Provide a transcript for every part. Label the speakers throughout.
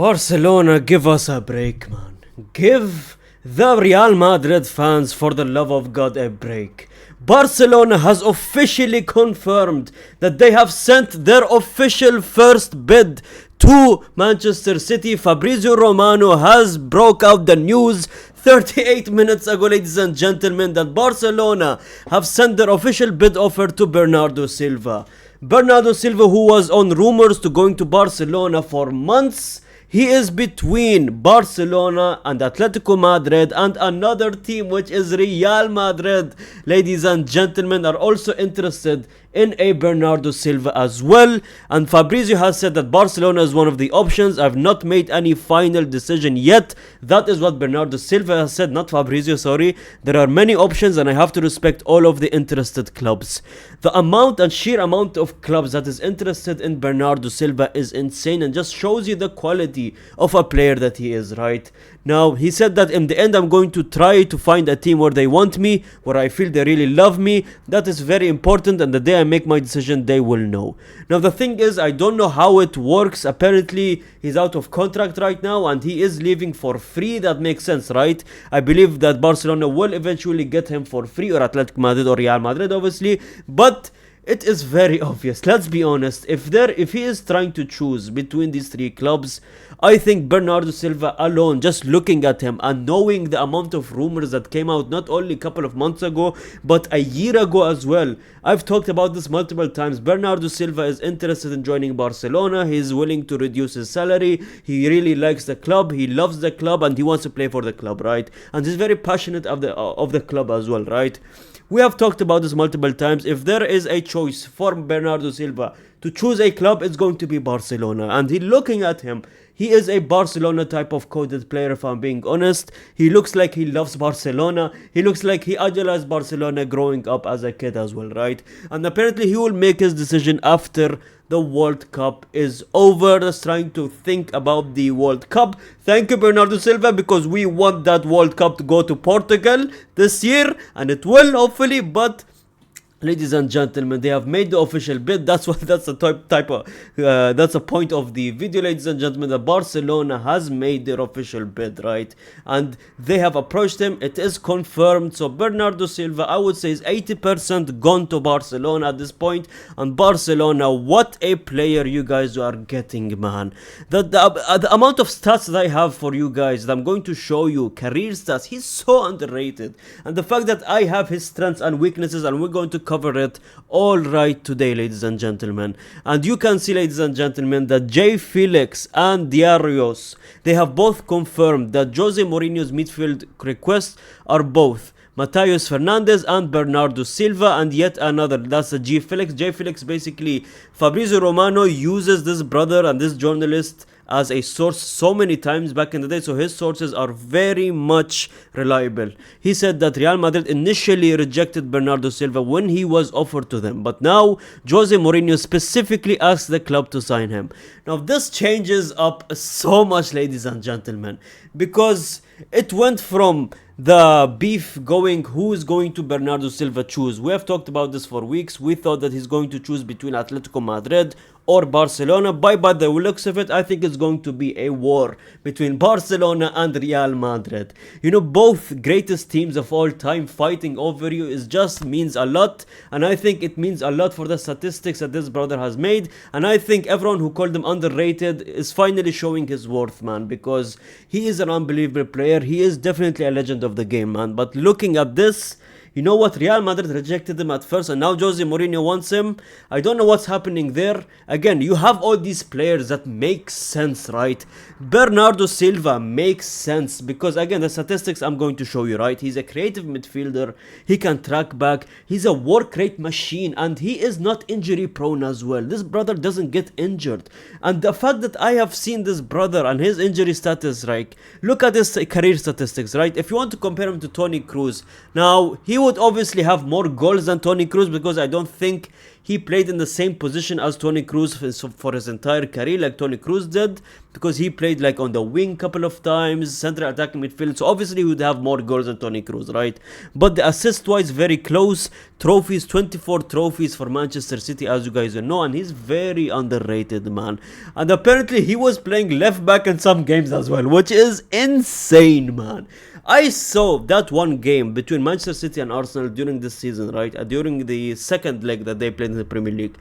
Speaker 1: Barcelona, give us a break, man. Give the Real Madrid fans, for the love of God, a break. Barcelona has officially confirmed that they have sent their official first bid to Manchester City. Fabrizio Romano has broke out the news 38 minutes ago, ladies and gentlemen, that Barcelona have sent their official bid offer to Bernardo Silva. Bernardo Silva, who was on rumors to going to Barcelona for months. He is between Barcelona and Atletico Madrid, and another team, which is Real Madrid, ladies and gentlemen, are also interested in a Bernardo Silva as well. And Fabrizio has said that Barcelona is one of the options. I've not made any final decision yet. That is what Bernardo Silva has said, not Fabrizio, sorry. There are many options and I have to respect all of the interested clubs. The amount and sheer amount of clubs that is interested in Bernardo Silva is insane, and just shows you the quality of a player that he is, right? Now, he said that in the end, I'm going to try to find a team where they want me, where I feel they really love me. That is very important, and the day I make my decision, they will know. Now, the thing is, I don't know how it works. Apparently, he's out of contract right now, and he is leaving for free. That makes sense, right? I believe that Barcelona will eventually get him for free, or Atletico Madrid or Real Madrid, obviously. But it is very obvious, let's be honest. If he is trying to choose between these three clubs, I think Bernardo Silva alone, just looking at him and knowing the amount of rumors that came out not only a couple of months ago but a year ago as well. I've talked about this multiple times. Bernardo Silva is interested in joining Barcelona. He's willing to reduce his salary. He really likes the club, he loves the club, and he wants to play for the club, right? And he's very passionate of the club as well, right? We have talked about this multiple times. If there is a choice for Bernardo Silva to choose a club, it's going to be Barcelona. And looking at him, he is a Barcelona type of coded player, if I'm being honest. He looks like he loves Barcelona. He looks like he idolized Barcelona growing up as a kid as well, right? And apparently he will make his decision after the World Cup is over. Just trying to think about the World Cup. Thank you, Bernardo Silva, because we want that World Cup to go to Portugal this year, and it will, hopefully. But ladies and gentlemen, they have made the official bid. That's a point of the video, ladies and gentlemen. That Barcelona has made their official bid, right? And they have approached him. It is confirmed. So Bernardo Silva, I would say, is 80% gone to Barcelona at this point. And Barcelona, what a player you guys are getting, man. The amount of stats that I have for you guys, that I'm going to show you, career stats, he's so underrated. And the fact that I have his strengths and weaknesses, and we're going to cover it all right today, ladies and gentlemen. And you can see, ladies and gentlemen, that Jay Felix and Diarios, they have both confirmed that Jose Mourinho's midfield requests are both Matheus Fernandes and Bernardo Silva, and yet another, that's a Jay Felix. Jay Felix, basically, Fabrizio Romano uses this brother and this journalist as a source so many times back in the day, so his sources are very much reliable. He said that Real Madrid initially rejected Bernardo Silva when he was offered to them, but now Jose Mourinho specifically asked the club to sign him. Now this changes up so much, ladies and gentlemen, because it went from the beef going, who is going to Bernardo Silva choose. We have talked about this for weeks. We thought that he's going to choose between Atletico Madrid or Barcelona. By the looks of it, I think it's going to be a war between Barcelona and Real Madrid. You know, both greatest teams of all time fighting over you is just means a lot, and I think it means a lot for the statistics that this brother has made. And I think everyone who called him underrated is finally showing his worth, man, because he is an unbelievable player. He is definitely a legend of the game, man. But looking at this, you know what? Real Madrid rejected him at first, and now Jose Mourinho wants him. I don't know what's happening there. Again, you have all these players that make sense, right? Bernardo Silva makes sense because, again, the statistics I'm going to show you, right? He's a creative midfielder. He can track back. He's a work rate machine, and he is not injury prone as well. This brother doesn't get injured. And the fact that I have seen this brother and his injury status, right? Look at his career statistics, right? If you want to compare him to Toni Kroos, now he would obviously have more goals than Toni Kroos, because I don't think he played in the same position as Toni Kroos for his entire career like Toni Kroos did. because he played like on the wing couple of times, central attacking midfield. So obviously he would have more goals than Toni Kroos, right? But the assist wise, very close. Trophies, 24 trophies for Manchester City, as you guys know, and he's very underrated, man. And apparently he was playing left back in some games as well, which is insane, man. I saw that one game between Manchester City and Arsenal during this season, right? During the second leg that they played in the Premier League.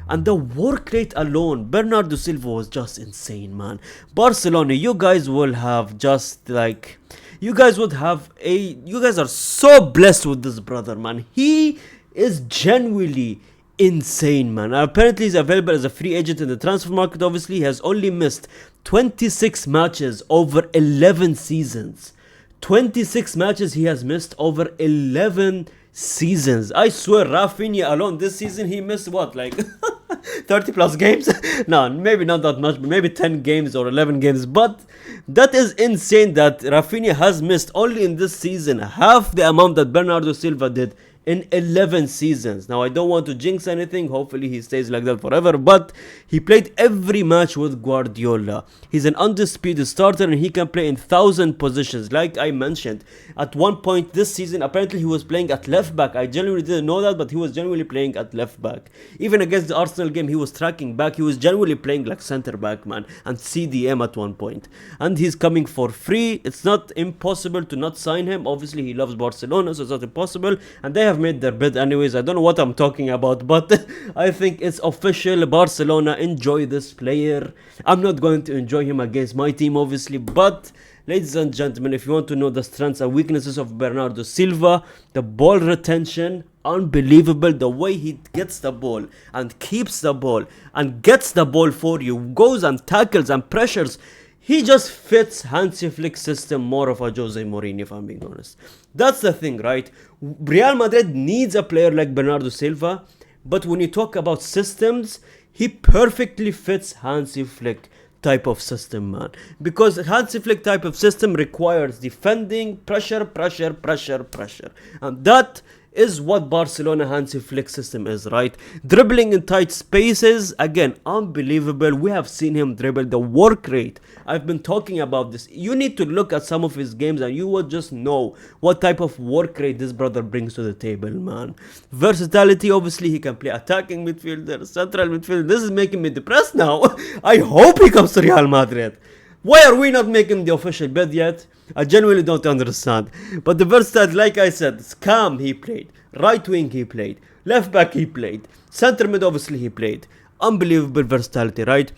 Speaker 1: And the work rate alone, Bernardo Silva was just insane, man. Barcelona, you guys will have just like... You guys are so blessed with this brother, man. He is genuinely insane, man. Apparently he's available as a free agent in the transfer market. Obviously, he has only missed 26 matches over 11 seasons. 26 matches he has missed over 11 seasons. I swear, Rafinha alone this season he missed what, like 30 plus games? No, maybe not that much, but maybe 10 games or 11 games. But that is insane that Rafinha has missed only in this season half the amount that Bernardo Silva did in 11 seasons. Now, I don't want to jinx anything. Hopefully, he stays like that forever. But he played every match with Guardiola. He's an undisputed starter and he can play in 1,000 positions. Like I mentioned, at one point this season, apparently he was playing at left back. I genuinely didn't know that, but he was genuinely playing at left back. Even against the Arsenal game, he was tracking back. He was genuinely playing like center back, man, and CDM at one point. And he's coming for free. It's not impossible to not sign him. Obviously, he loves Barcelona, so it's not impossible. And they have made their bid anyways. I don't know what I'm talking about, but I think it's official. Barcelona enjoy this player. I'm not going to enjoy him against my team, obviously, but ladies and gentlemen, if you want to know the strengths and weaknesses of Bernardo Silva, the ball retention, unbelievable. The way he gets the ball and keeps the ball and gets the ball for you, goes and tackles and pressures. He just fits Hansi Flick's system more of a Jose Mourinho, if I'm being honest. That's the thing, right? Real Madrid needs a player like Bernardo Silva, but when you talk about systems, he perfectly fits Hansi Flick type of system, man. Because Hansi Flick type of system requires defending, pressure. And that is what Barcelona Hansi Flick system is, right? Dribbling in tight spaces, again, unbelievable. We have seen him dribble. The work rate, I've been talking about this. You need to look at some of his games and you will just know what type of work rate this brother brings to the table, man. Versatility, obviously he can play attacking midfielder, central midfielder. This is making me depressed now. I hope he comes to Real Madrid. Why are we not making the official bid yet? I genuinely don't understand. But the versatility, like I said, scam he played, right wing he played, left back he played, center mid obviously he played. Unbelievable versatility, right?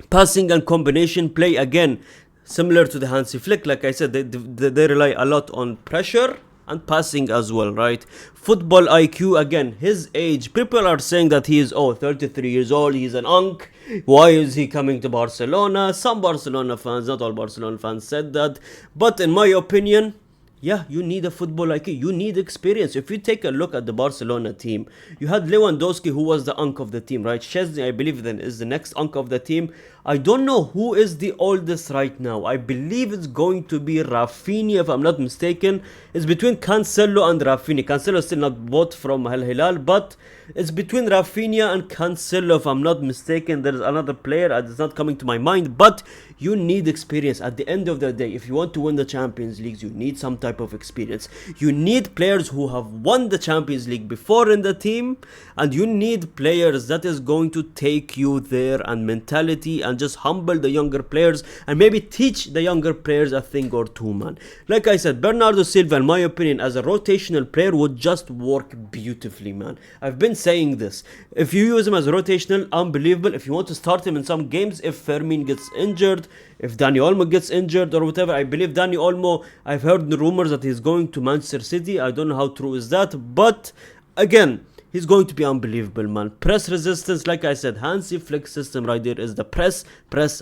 Speaker 1: Passing and combination play, again, similar to the Hansi Flick. Like I said, they rely a lot on pressure and passing as well, right? Football IQ, again, his age. People are saying that he is 33 years old, he's an unk. Why is he coming to Barcelona? Some Barcelona fans, not all Barcelona fans, said that. But in my opinion, yeah, you need a football IQ. You need experience. If you take a look at the Barcelona team, you had Lewandowski, who was the unk of the team, right? Szczesny, I believe, then is the next unk of the team. I don't know who is the oldest right now. I believe it's going to be Rafinha, if I'm not mistaken. It's between Cancelo and Rafinha. Cancelo is still not bought from Al Hilal, but it's between Rafinha and Cancelo, if I'm not mistaken. There is another player that's not coming to my mind, but you need experience. At the end of the day, if you want to win the Champions League, you need some type of experience. You need players who have won the Champions League before in the team, and you need players that is going to take you there, and mentality, and just humble the younger players and maybe teach the younger players a thing or two, man. Like I said, Bernardo Silva, in my opinion, as a rotational player would just work beautifully, man. I've been saying this. If you use him as a rotational, unbelievable. If you want to start him in some games, if Fermin gets injured, if Dani Olmo gets injured or whatever, I believe Dani Olmo, I've heard the rumors that he's going to Manchester City. I don't know how true is that, but again, he's going to be unbelievable, man. Press resistance, like I said, Hansi Flick system right there is the press,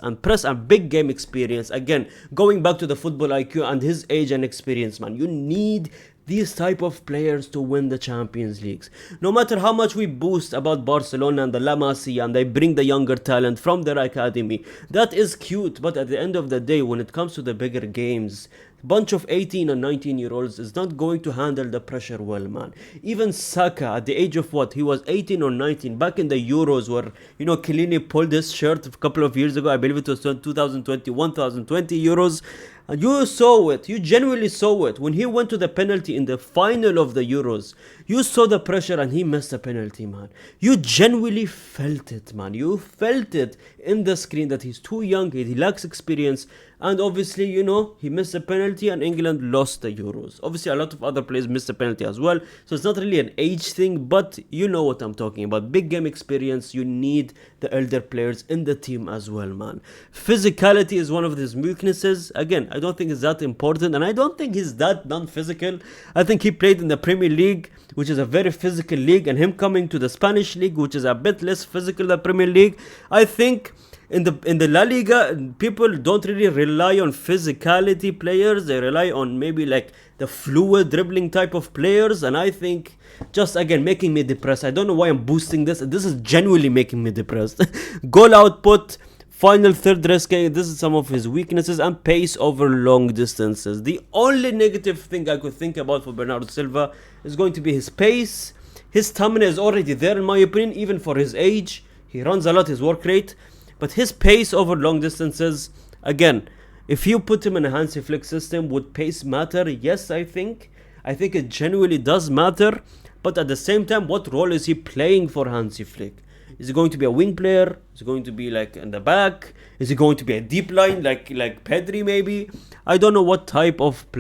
Speaker 1: and big game experience. Again, going back to the football IQ and his age and experience, man. You need these type of players to win the Champions Leagues. No matter how much we boost about Barcelona and the La Masia and they bring the younger talent from their academy, that is cute, but at the end of the day, when it comes to the bigger games, bunch of 18 and 19-year-olds is not going to handle the pressure well, man. Even Saka, at the age of what? He was 18 or 19 back in the Euros where, Chiellini pulled his shirt a couple of years ago. I believe it was 2021, 2020 Euros. And you saw it. You genuinely saw it. When he went to the penalty in the final of the Euros, you saw the pressure and he missed the penalty, man. You genuinely felt it, man. You felt it in the screen that he's too young, he lacks experience, and obviously, he missed a penalty and England lost the Euros. Obviously, a lot of other players missed a penalty as well, so it's not really an age thing, but you know what I'm talking about. Big game experience, you need the elder players in the team as well, man. Physicality is one of his weaknesses. Again, I don't think it's that important, and I don't think he's that non-physical. I think he played in the Premier League, which is a very physical league, and him coming to the Spanish league, which is a bit less physical than Premier League, I think in the La Liga, people don't really rely on physicality players. They rely on maybe like the fluid dribbling type of players, and I think just again making me depressed. I don't know why I'm boosting this. This is genuinely making me depressed. Goal output, final third risking, this is some of his weaknesses, and pace over long distances. The only negative thing I could think about for Bernardo Silva is going to be his pace. His stamina is already there in my opinion, even for his age. He runs a lot, his work rate. But his pace over long distances, again, if you put him in a Hansi Flick system, would pace matter? Yes, I think. I think it genuinely does matter. But at the same time, what role is he playing for Hansi Flick? Is he going to be a wing player? Is he going to be like in the back? Is he going to be a deep line like Pedri maybe? I don't know what type of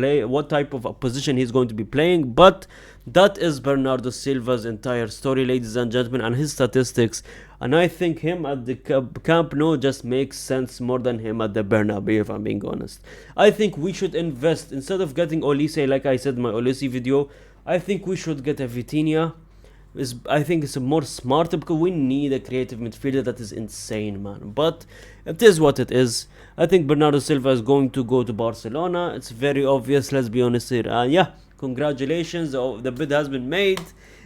Speaker 1: position he's going to be playing, but that is Bernardo Silva's entire story, ladies and gentlemen, and his statistics. And I think him at the Camp Nou just makes sense more than him at the Bernabeu, if I'm being honest. I think we should invest, instead of getting Olise, like I said in my Olise video, I think we should get a Vitinha. I think it's a more smarter, because we need a creative midfielder that is insane, man. But it is what it is. I think Bernardo Silva is going to go to Barcelona. It's very obvious, let's be honest here. And yeah, congratulations, the bid has been made.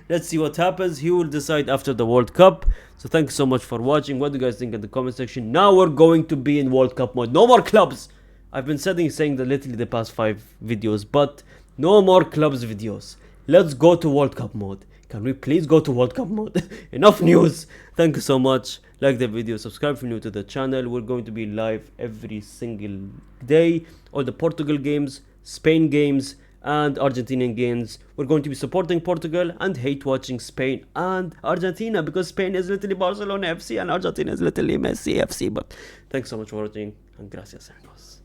Speaker 1: Let's see what happens. He will decide after the World Cup. So thank you so much for watching. What do you guys think in the comment section? Now we're going to be in World Cup mode. No more clubs. I've been saying that literally the past 5 videos, but no more clubs videos. Let's go to World Cup mode. Can we please go to World Cup mode? Enough news. Thank you so much. Like the video, subscribe if you're new to the channel. We're going to be live every single day. All the Portugal games, Spain games, and Argentinian games. We're going to be supporting Portugal and hate watching Spain and Argentina, because Spain is literally Barcelona FC and Argentina is literally Messi FC. But thanks so much for watching, and gracias amigos.